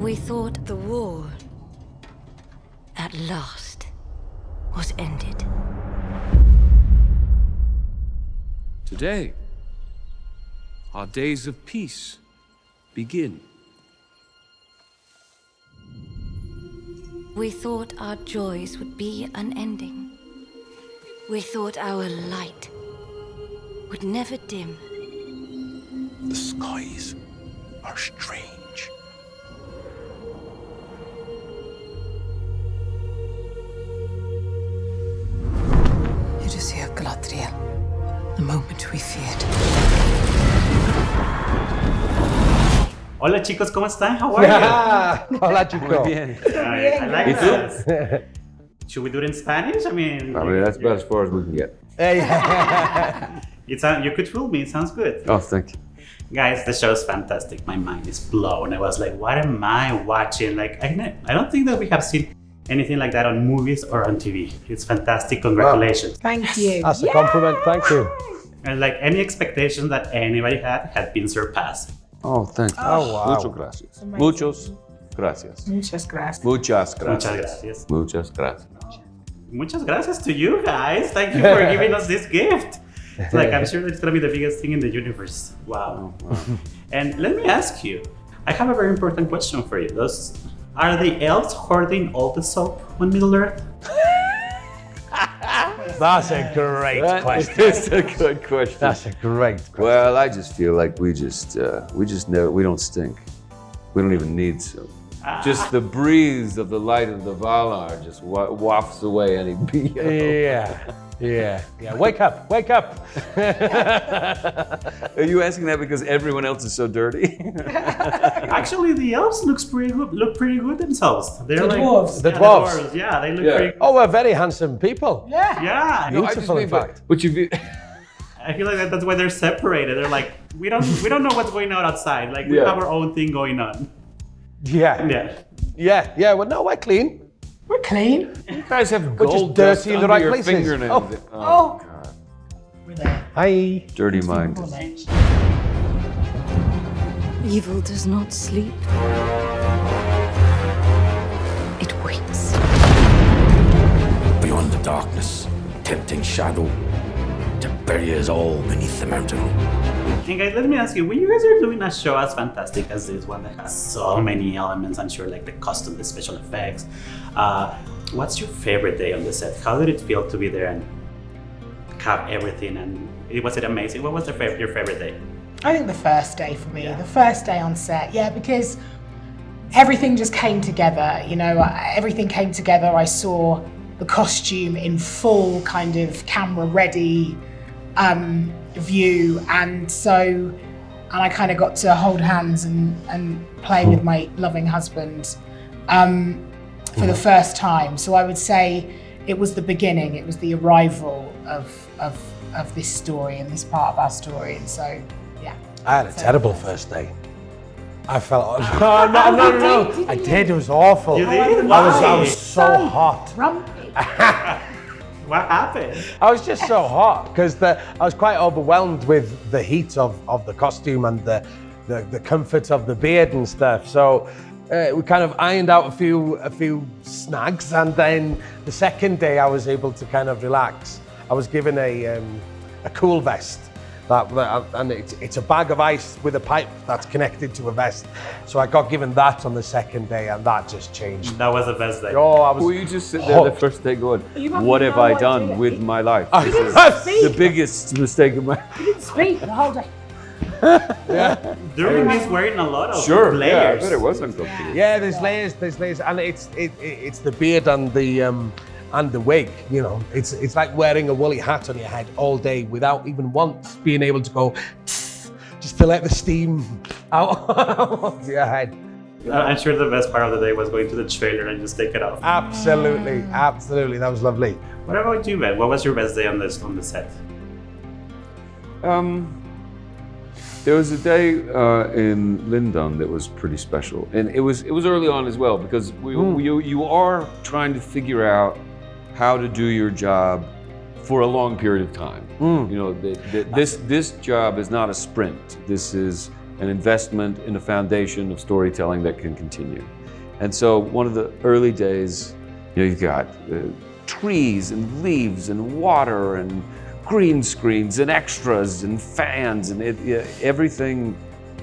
We thought the war, at last, was ended. Today, our days of peace begin. We thought our joys would be unending. We thought our light would never dim. The skies are strange. It is here, Galadriel. The moment we feared. Hola chicos, ¿cómo están? How are you? Hola, chico. Muy bien. I like ¿Y tú? this. Should we do it in Spanish? I mean, That's about as far as we can get. you could fool me. It sounds good. Oh, thank you. Guys, the show's fantastic. My mind is blown. I was like, what am I watching? Like, I don't think that we have seen anything like that on movies or on TV. It's fantastic. Congratulations. Thank you. That's a compliment, thank you. And like any expectations that anybody had been surpassed. Oh, thank you. Oh, wow. Muchas gracias. Muchos gracias. Muchas gracias. Muchas gracias. Muchas gracias. Muchas gracias. Muchas gracias to you guys. Thank you for giving us this gift. It's like, I'm sure it's gonna be the biggest thing in the universe. Wow. And let me ask you, I have a very important question for you. Are the elves hoarding all the soap on Middle Earth? That's a great question. That's a good question. That's a great question. Well, I just feel like we don't stink. We don't even need soap. Just the breeze of the light of the Valar just wafts away any BO. Yeah. Wake up. Are you asking that because everyone else is so dirty? Actually, the elves look pretty good themselves. They're The like dwarves. The yeah, dwarves. Yeah, they look Yeah. pretty. Oh, we're very handsome people. Yeah, No, I just Beautiful, mean, in fact. but you I feel like that's why they're separated. They're like, we don't know what's going on outside. Like we Yeah. have our own thing going on. Yeah. Well, no, we're clean. We're clean. You guys have We're just gold dust dirty in the under right your places. fingernails. Oh. God. We're there. Hi. Dirty mind. Evil does not sleep. It waits. Beyond the darkness, tempting shadow to bury us all beneath the mountain. And guys, let me ask you, when you guys are doing a show as fantastic as this one that has so many elements, I'm sure, like the costume, the special effects, what's your favorite day on the set? How did it feel to be there and have everything? And was it amazing? What was your favorite day? I think the first day for me, the first day on set, because everything just came together, everything came together. I saw the costume in full kind of camera ready view, and I kind of got to hold hands and play with my loving husband for the first time. So I would say it was the beginning, it was the arrival of this story and this part of our story, and so yeah. I had a terrible first day. I felt no. I did. It was awful. You did? I was so hot. Grumpy. What happened? I was just so hot because I was quite overwhelmed with the heat of the costume and the comfort of the beard and stuff. So we kind of ironed out a few snags, and then the second day I was able to kind of relax. I was given a cool vest. And it's a bag of ice with a pipe that's connected to a vest. So I got given that on the second day, and that just changed. That was the best day. Oh, I was. Will you just sit there the first day going, what have I done with my life? This is the biggest mistake of my life. You didn't speak the whole day. Durin is wearing a lot of Yeah, I layers. bet it was uncomfortable. Yeah, there's layers, and it's the beard and the wig. It's like wearing a woolly hat on your head all day without even once being able to go, just to let the steam out of your head. I'm sure the best part of the day was going to the trailer and just take it off. Absolutely, that was lovely. What about you, Ben? What was your best day on the set? There was a day in Lindon that was pretty special, and it was early on as well, because you are trying to figure out how to do your job for a long period of time. This job is not a sprint. This is an investment in a foundation of storytelling that can continue. And so one of the early days, you've got trees and leaves and water and green screens and extras and fans, and everything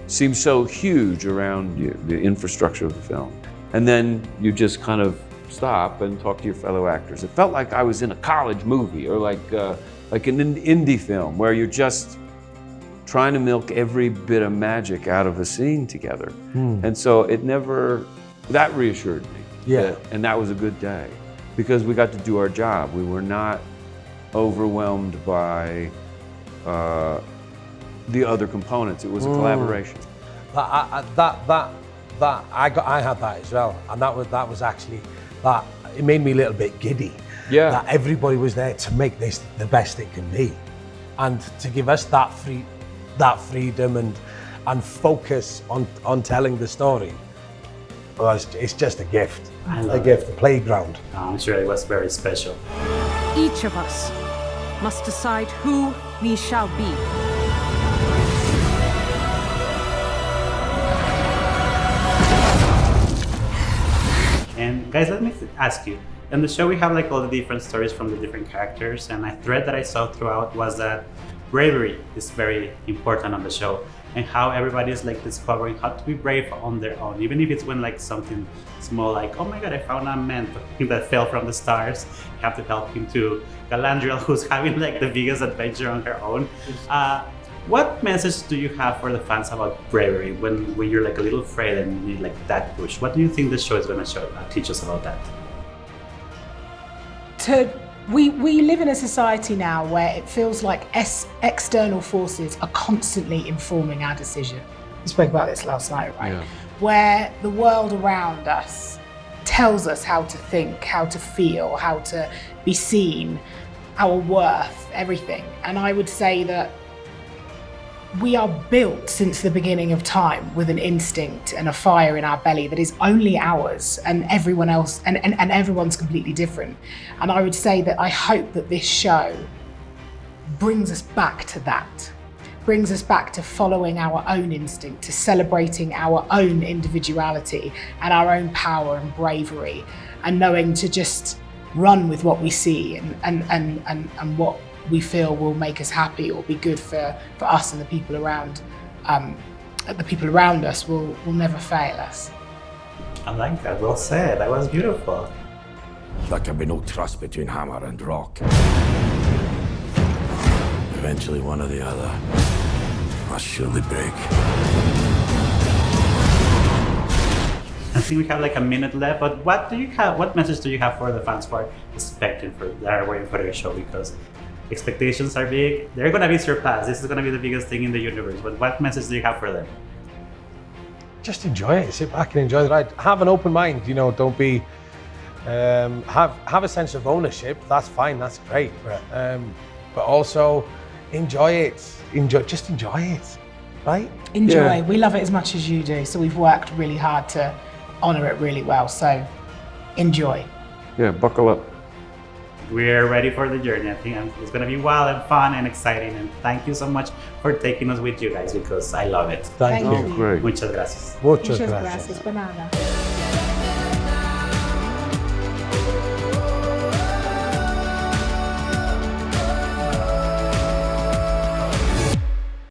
seems so huge around you, the infrastructure of the film. And then you just kind of stop and talk to your fellow actors. It felt like I was in a college movie or like an indie film where you're just trying to milk every bit of magic out of a scene together. And so that reassured me. Yeah. And that was a good day because we got to do our job. We were not overwhelmed by the other components. It was a collaboration. I had that as well, and that was actually that. It made me a little bit giddy. Yeah. That everybody was there to make this the best it can be, and to give us that freedom and focus on telling the story. Well, it's just a gift. A gift, a playground. I'm sure it was very special. Each of us must decide who we shall be. And guys, let me ask you, in the show we have like all the different stories from the different characters, and a thread that I saw throughout was that bravery is very important on the show, and how everybody is like discovering how to be brave on their own, even if it's when like something small, like, oh my god, I found a man that fell from the stars, you have to help him, to Galadriel, who's having like the biggest adventure on her own. What message do you have for the fans about bravery when you're like a little afraid and you need like that push? What do you think the show is going to teach us about that? We live in a society now where it feels like external forces are constantly informing our decision. We spoke about this last night, right? Yeah. Where the world around us tells us how to think, how to feel, how to be seen, our worth, everything. And I would say that we are built since the beginning of time with an instinct and a fire in our belly that is only ours, and everyone else, and everyone's completely different. And I would say that I hope that this show brings us back to that, brings us back to following our own instinct, to celebrating our own individuality and our own power and bravery, and knowing to just run with what we see and what we feel will make us happy or be good for us and the people around. The people around us will never fail us. I like that. Well said. That was beautiful. There can be no trust between hammer and rock. Eventually, one or the other must surely break. I think we have like a minute left, but what message do you have for the fans who are expecting that are waiting for their show? Because expectations are big. They're going to be surpassed. This is going to be the biggest thing in the universe. But what message do you have for them? Just enjoy it. Sit back and enjoy the ride. Have an open mind. Don't be. Have a sense of ownership. That's fine. That's great. But also enjoy it. Just enjoy it. Right? Enjoy. Yeah. We love it as much as you do. So we've worked really hard to honor it really well. So enjoy. Yeah, buckle up. We're ready for the journey. I think it's going to be wild and fun and exciting. And thank you so much for taking us with you guys, because I love it. Thank you. Great. Muchas gracias. Muchas Muchas gracias. gracias. Por nada.